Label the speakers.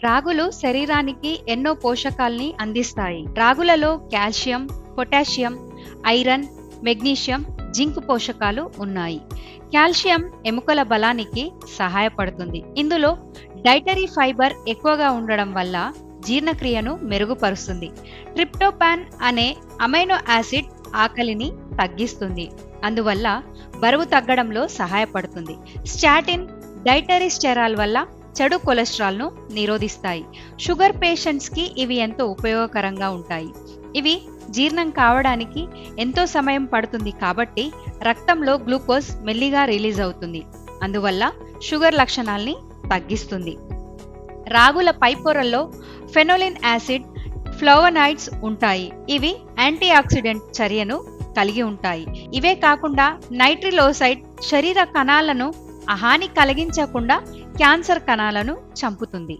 Speaker 1: రాగులు శరీరానికి ఎన్నో పోషకాల్ని అందిస్తాయి. రాగులలో calcium, potassium, iron, magnesium, zinc పోషకాలు ఉన్నాయి. కాల్షియం ఎముకల బలానికి సహాయపడుతుంది. ఇందులో డైటరీ ఫైబర్ ఎక్కువగా ఉండడం వల్ల జీర్ణక్రియను మెరుగుపరుస్తుంది. ట్రిప్టోపాన్ అనే అమైనో యాసిడ్ ఆకలిని తగ్గిస్తుంది. అందువల్ల బరువు తగ్గడంలో సహాయపడుతుంది. స్టాటిన్ డైటరీ స్టెరాల్ వల్ల చెడు కొలెస్ట్రాల్ను నిరోధిస్తాయి. షుగర్ పేషెంట్స్కి ఇవి ఎంతో ఉపయోగకరంగా ఉంటాయి. ఇవి జీర్ణం కావడానికి ఎంతో సమయం పడుతుంది కాబట్టి రక్తంలో గ్లూకోజ్ మెల్లిగా రిలీజ్ అవుతుంది. అందువల్ల షుగర్ లక్షణాల్ని తగ్గిస్తుంది. రాగుల పై పొరల్లో ఫెనోలిన్ యాసిడ్, ఫ్లవోనాయిడ్స్ ఉంటాయి. ఇవి యాంటీ ఆక్సిడెంట్ చర్యను కలిగి ఉంటాయి. ఇవే కాకుండా నైట్రిలోసైడ్ శరీర కణాలను హాని కలిగించకుండా క్యాన్సర్ కణాలను చంపుతుంది.